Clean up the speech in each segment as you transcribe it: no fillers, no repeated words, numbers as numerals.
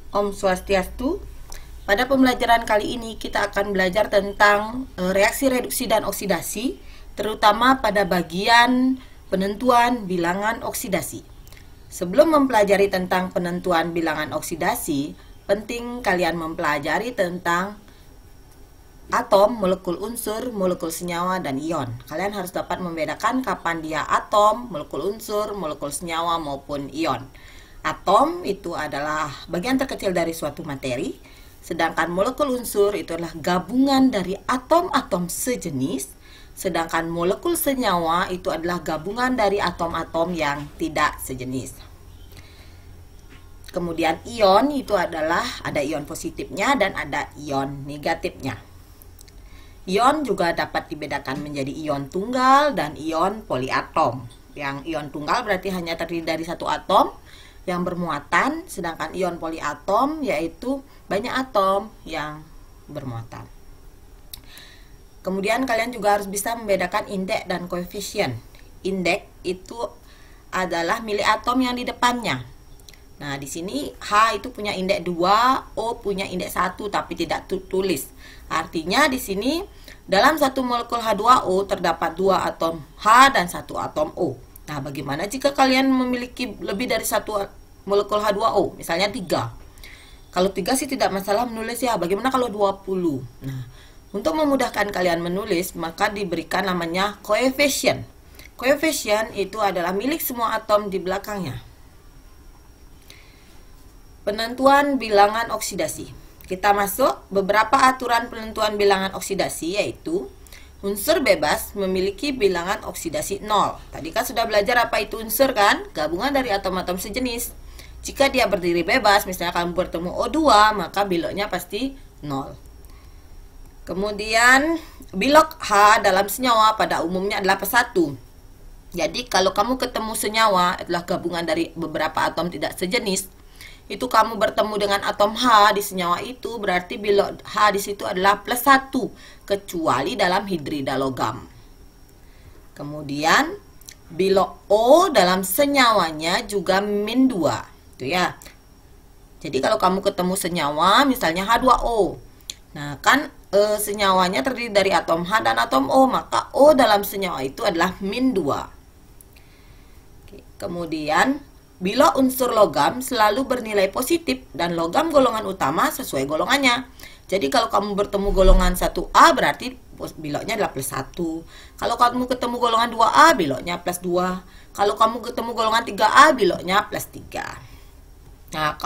Om Swastiastu. Pada pembelajaran kali ini kita akan belajar tentang reaksi reduksi dan oksidasi, terutama pada bagian penentuan bilangan oksidasi. Sebelum mempelajari tentang penentuan bilangan oksidasi, penting kalian mempelajari tentang atom, molekul unsur, molekul senyawa, dan ion. Kalian harus dapat membedakan kapan dia atom, molekul unsur, molekul senyawa, maupun ion. Atom itu adalah bagian terkecil dari suatu materi, sedangkan molekul unsur itu adalah gabungan dari atom-atom sejenis, sedangkan molekul senyawa itu adalah gabungan dari atom-atom yang tidak sejenis. Kemudian ion itu adalah ada ion positifnya dan ada ion negatifnya. Ion juga dapat dibedakan menjadi ion tunggal dan ion poliatom. Yang ion tunggal berarti hanya terdiri dari satu atom yang bermuatan, sedangkan ion poliatom yaitu banyak atom yang bermuatan. Kemudian kalian juga harus bisa membedakan indeks dan koefisien. Indeks itu adalah milik atom yang di depannya. Nah, di sini H itu punya indeks 2, O punya indeks 1 tapi tidak tulis. Artinya di sini dalam satu molekul H2O terdapat 2 atom H dan 1 atom O. Nah, bagaimana jika kalian memiliki lebih dari satu molekul H2O, misalnya 3? Kalau 3 sih tidak masalah menulis ya. Bagaimana kalau 20? Nah, untuk memudahkan kalian menulis, maka diberikan namanya koefisien. Koefisien itu adalah milik semua atom di belakangnya. Penentuan bilangan oksidasi. Kita masuk beberapa aturan penentuan bilangan oksidasi, yaitu unsur bebas memiliki bilangan oksidasi 0. Tadi kan sudah belajar apa itu unsur kan? Gabungan dari atom-atom sejenis. Jika dia berdiri bebas, misalnya kamu bertemu O2, maka biloknya pasti 0. Kemudian bilok H dalam senyawa pada umumnya adalah +1. Jadi kalau kamu ketemu senyawa adalah gabungan dari beberapa atom tidak sejenis, itu kamu bertemu dengan atom H di senyawa itu, berarti bilok H di situ adalah +1, kecuali dalam hidrida logam. Kemudian bilok O dalam senyawanya juga -2. Itu ya. Jadi kalau kamu ketemu senyawa misalnya H2O. Nah, kan senyawanya terdiri dari atom H dan atom O, maka O dalam senyawa itu adalah -2. Oke, kemudian bilok unsur logam selalu bernilai positif dan logam golongan utama sesuai golongannya. Jadi kalau kamu bertemu golongan 1A berarti biloknya adalah +1. Kalau kamu ketemu golongan 2A biloknya +2. Kalau kamu ketemu golongan 3A biloknya +3. Nah,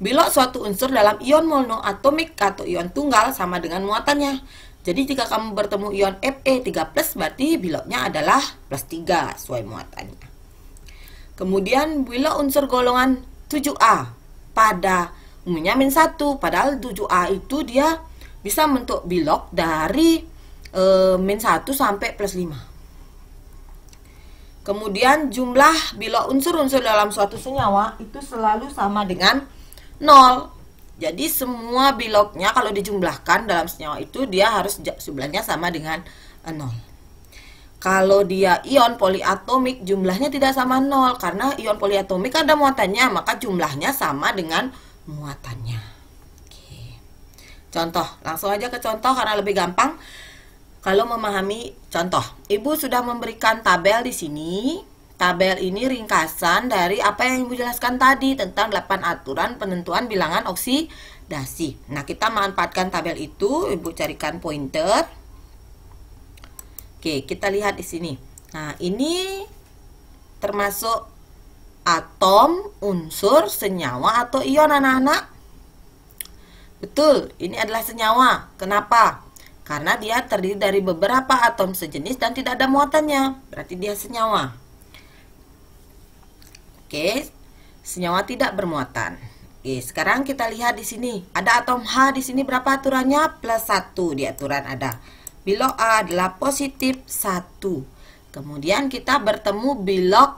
bilok suatu unsur dalam ion monoatomik atau ion tunggal sama dengan muatannya. Jadi jika kamu bertemu ion Fe3+, berarti biloknya adalah +3 sesuai muatannya. Kemudian bilok unsur golongan 7A pada umumnya -1, padahal 7A itu dia bisa bentuk bilok dari -1 sampai +5. Kemudian jumlah bilok unsur-unsur dalam suatu senyawa itu selalu sama dengan 0. Jadi semua biloknya kalau dijumlahkan dalam senyawa itu dia harus jumlahnya sama dengan 0. Kalau dia ion poliatomik jumlahnya tidak sama 0, karena ion poliatomik ada muatannya, maka jumlahnya sama dengan muatannya. Oke. Contoh, langsung aja ke contoh karena lebih gampang kalau memahami contoh. Ibu sudah memberikan tabel di sini. Tabel ini ringkasan dari apa yang Ibu jelaskan tadi tentang 8 aturan penentuan bilangan oksidasi. Nah, kita manfaatkan tabel itu, Ibu carikan pointer. Oke, kita lihat di sini. Nah, ini termasuk atom, unsur, senyawa, atau ion anak-anak? Betul, ini adalah senyawa. Kenapa? Karena dia terdiri dari beberapa atom sejenis dan tidak ada muatannya. Berarti dia senyawa. Oke, senyawa tidak bermuatan. Oke, sekarang kita lihat di sini. Ada atom H di sini berapa aturannya? +1 di aturan ada. Bilok A adalah positif 1. Kemudian kita bertemu bilok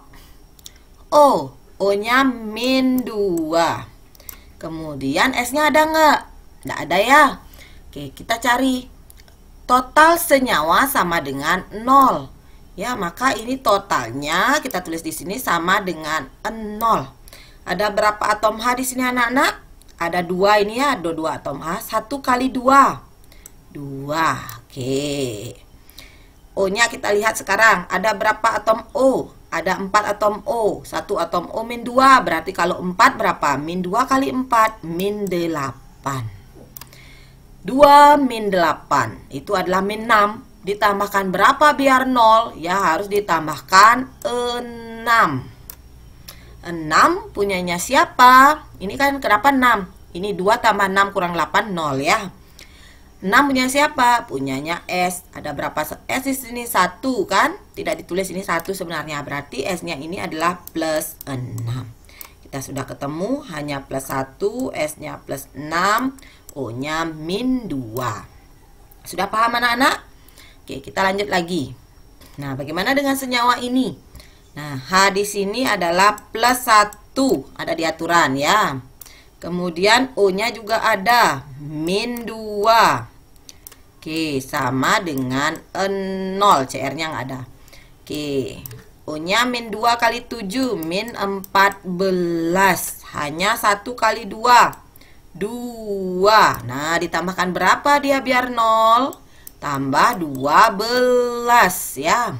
O. O-nya -2. Kemudian S-nya ada nggak? Nggak ada ya. Oke, kita cari. Total senyawa sama dengan 0. Ya, maka ini totalnya kita tulis di sini sama dengan 0. Ada berapa atom H di sini anak-anak? ada 2 ini ya, ada 2 atom H. 1 kali 2, 2. Oke. O-nya kita lihat sekarang, ada berapa atom O? Ada 4 atom O. 1 atom O min 2, berarti kalau 4 berapa? Min 2 kali 4, min 8. 2 min 8, itu adalah min 6. Ditambahkan berapa biar 0? Ya harus ditambahkan 6. 6 punyanya siapa? Ini kan kenapa 6? Ini 2 tambah 6 kurang 8, 0 ya. 6 punya siapa? Punyanya S. Ada berapa S di sini? 1 kan? Tidak ditulis ini 1 sebenarnya. Berarti S-nya ini adalah plus 6. Kita sudah ketemu hanya plus 1, S-nya plus 6, O-nya min 2. Sudah paham anak-anak? Oke, kita lanjut lagi. Nah, bagaimana dengan senyawa ini? Nah, H di sini adalah plus 1. Ada di aturan ya. Kemudian O-nya juga ada min 2. Oke, sama dengan 0. CR-nya nggak ada. Oke, O-nya min 2 kali 7, min 14. Hanya 1 kali 2, 2. Nah, ditambahkan berapa dia biar 0? Tambah 12 ya.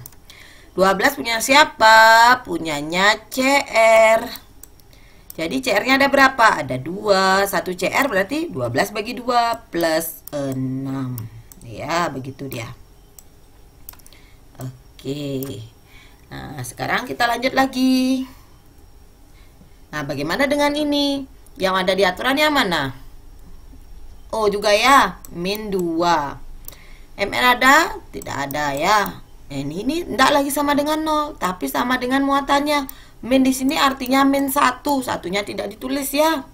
12 punya siapa? Punyanya CR. Jadi CR-nya ada berapa? Ada 2. 1 CR berarti 12 bagi 2 plus 6. Ya, begitu dia. Oke. Nah, sekarang kita lanjut lagi. Nah, bagaimana dengan ini? Yang ada di aturan yang mana? O juga ya, min 2. MN ada? Tidak ada ya. Ini tidak lagi sama dengan 0, tapi sama dengan muatannya. Min di sini artinya min 1. Satunya tidak ditulis ya.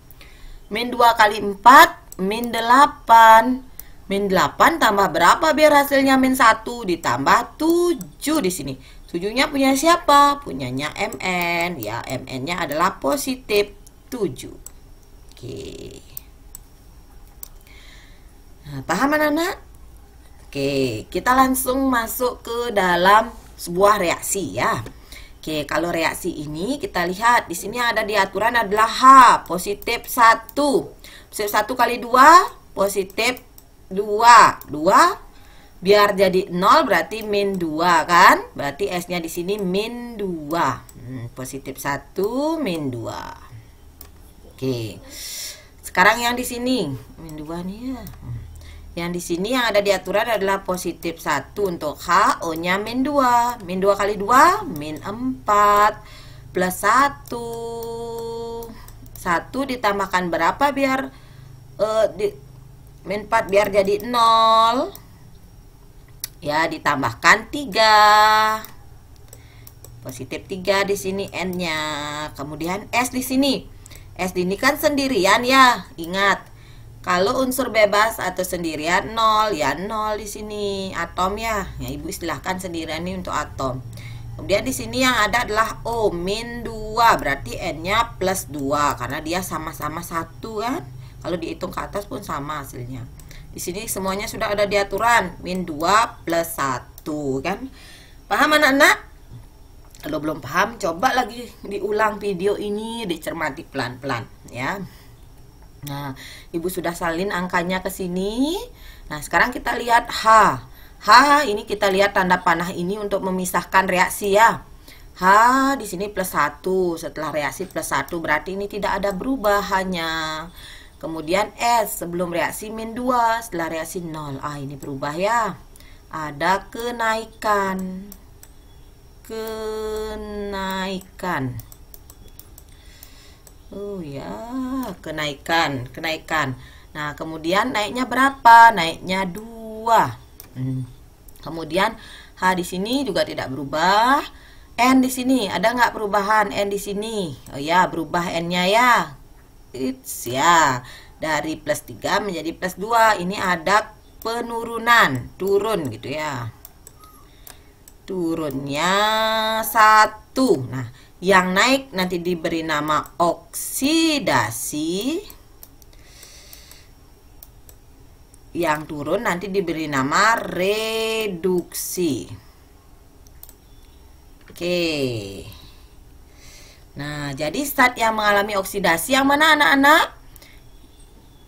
Min 2 kali 4, min 8. Min 8 tambah berapa biar hasilnya min 1? Ditambah 7 di sini. 7-nya punya siapa? Punyanya MN. Ya, MN-nya adalah positif 7. Oke. Nah, paham anak-anak? Oke, kita langsung masuk ke dalam sebuah reaksi ya. Oke, kalau reaksi ini kita lihat di sini ada di aturan adalah H positif 1. Positif 1 kali 2 positif 2. 2 biar jadi 0 berarti min 2 kan? Berarti S-nya di sini min 2. Positif 1 min 2. Oke. Sekarang yang di sini min 2 nih ya. Yang di sini yang ada di aturan adalah positif 1 untuk H, O-nya min 2. Min 2 kali 2, min 4. Plus 1. 1 ditambahkan berapa biar min 4 biar jadi 0. Ya, ditambahkan 3. Positif 3 di sini N-nya. Kemudian S di sini. S ini kan sendirian ya, ingat. Kalau unsur bebas atau sendirian 0, ya 0 di sini atom ya. Ya, Ibu istilahkan sendirian ini untuk atom. Kemudian di sini yang ada adalah O min 2, berarti N-nya plus 2 karena dia sama-sama 1 kan. Kalau dihitung ke atas pun sama hasilnya. Di sini semuanya sudah ada di aturan, min 2 plus 1 kan. Paham anak-anak? Kalau belum paham, coba lagi diulang video ini, dicermati pelan-pelan ya. Nah, Ibu sudah salin angkanya ke sini. Nah, sekarang kita lihat H. H ini kita lihat tanda panah ini untuk memisahkan reaksi ya. H di sini plus 1. Setelah reaksi plus 1 berarti ini tidak ada perubahannya. Kemudian S sebelum reaksi min 2, setelah reaksi 0. Ah, ini berubah ya. Ada kenaikan. Kenaikan. Oh ya, kenaikan. Nah, kemudian naiknya berapa? Naiknya 2. Kemudian H di sini juga tidak berubah. N di sini ada nggak perubahan? N di sini. Oh ya, berubah N-nya ya. It's ya. Dari plus 3 menjadi plus 2. Ini ada penurunan, turun gitu ya. Turunnya 1. Nah, yang naik nanti diberi nama oksidasi. Yang turun nanti diberi nama reduksi. Oke. Nah, jadi zat yang mengalami oksidasi yang mana anak-anak?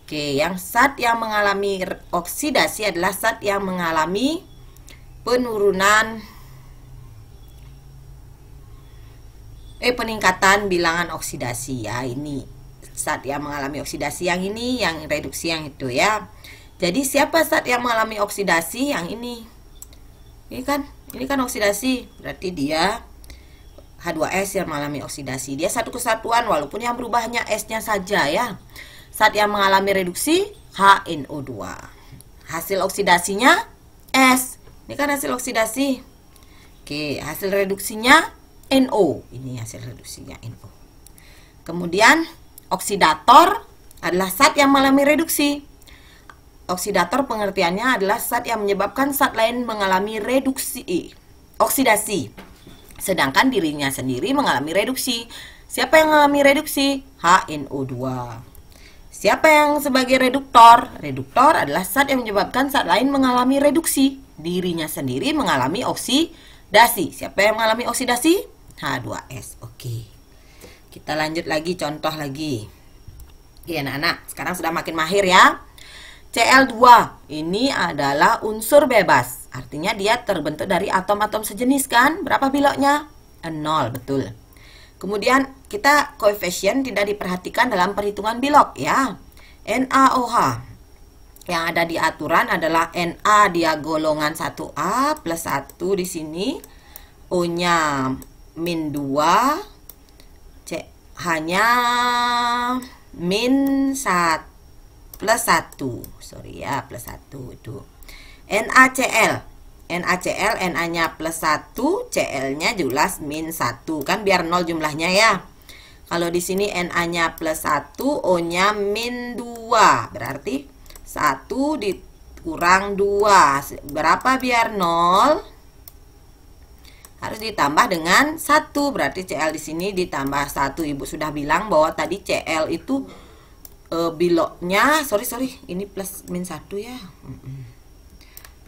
Oke, yang zat yang mengalami oksidasi adalah zat yang mengalami penurunan peningkatan bilangan oksidasi ya. Ini zat yang mengalami oksidasi, yang ini yang reduksi yang itu ya. Jadi siapa zat yang mengalami oksidasi? Yang ini. Ini kan oksidasi, berarti dia H2S yang mengalami oksidasi. Dia satu kesatuan walaupun yang berubahnya S-nya saja ya. Zat yang mengalami reduksi HNO2. Hasil oksidasinya S. Ini kan hasil oksidasi. Oke, hasil reduksinya NO. Ini hasil reduksinya NO. Kemudian oksidator adalah zat yang mengalami reduksi. Oksidator pengertiannya adalah zat yang menyebabkan zat lain mengalami oksidasi. Sedangkan dirinya sendiri mengalami reduksi. Siapa yang mengalami reduksi? HNO2. Siapa yang sebagai reduktor? Reduktor adalah zat yang menyebabkan zat lain mengalami reduksi. Dirinya sendiri mengalami oksidasi. Siapa yang mengalami oksidasi? H2S. Oke. Kita lanjut lagi, contoh lagi. Iya anak-anak, sekarang sudah makin mahir ya. Cl2 ini adalah unsur bebas. Artinya dia terbentuk dari atom-atom sejenis kan? Berapa biloknya? 0, betul. Kemudian kita koefisien tidak diperhatikan dalam perhitungan bilok ya. NaOH yang ada di aturan adalah Na dia golongan 1A plus 1 di sini. O-nya min 2. Hanya min 1 plus 1. Sorry ya, plus 1 itu. NaCl. Na-nya plus 1, Cl-nya jelas min 1. Kan biar 0 jumlahnya ya. Kalau di sini Na-nya plus 1, O-nya min 2. Berarti 1 dikurang 2. Berapa biar 0? Harus ditambah dengan 1. Berarti Cl di sini ditambah 1. Ibu sudah bilang bahwa tadi Cl itu biloknya, sorry, ini plus min 1 ya.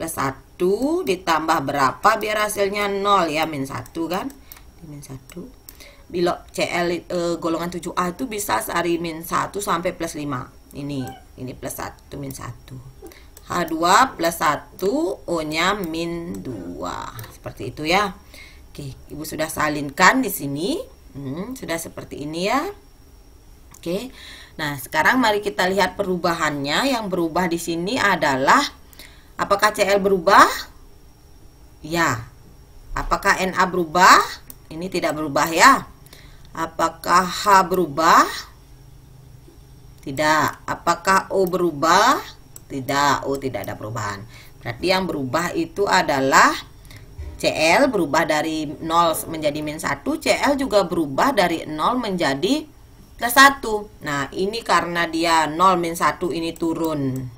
Plus 1 ditambah berapa biar hasilnya 0 ya, min 1 kan. Min 1. Bilok Cl golongan 7A itu bisa dari min 1 sampai plus 5. Ini plus 1, min 1. H2 plus 1, O-nya min 2. Seperti itu ya. Oke, Ibu sudah salinkan di sini. Sudah seperti ini ya. Oke. Nah, sekarang mari kita lihat perubahannya. Yang berubah di sini adalah apakah Cl berubah? Ya. Apakah Na berubah? Ini tidak berubah ya. Apakah H berubah? Tidak. Apakah O berubah? Tidak. O tidak ada perubahan. Berarti yang berubah itu adalah Cl berubah dari 0 menjadi min 1. Cl juga berubah dari 0 menjadi plus 1. Nah, ini karena dia 0 min 1 ini turun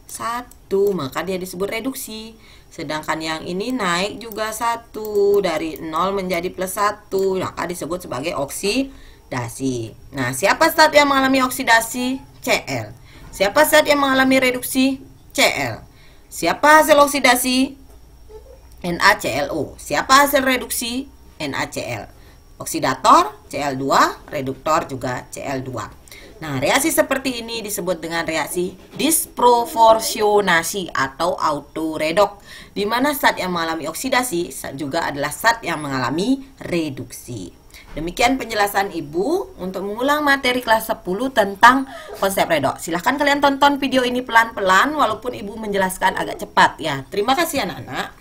1, maka dia disebut reduksi. Sedangkan yang ini naik juga 1 dari 0 menjadi plus 1, maka disebut sebagai oksidasi. Nah, siapa zat yang mengalami oksidasi? Cl. Siapa zat yang mengalami reduksi? Cl. Siapa hasil oksidasi? NaClO. Siapa hasil reduksi? NaCl. Oksidator Cl2, reduktor juga Cl2. Nah, reaksi seperti ini disebut dengan reaksi disproporsionasi atau autoredok, di mana zat yang mengalami oksidasi juga adalah zat yang mengalami reduksi. Demikian penjelasan Ibu untuk mengulang materi kelas 10 tentang konsep redok. Silahkan kalian tonton video ini pelan-pelan walaupun Ibu menjelaskan agak cepat ya. Terima kasih anak-anak.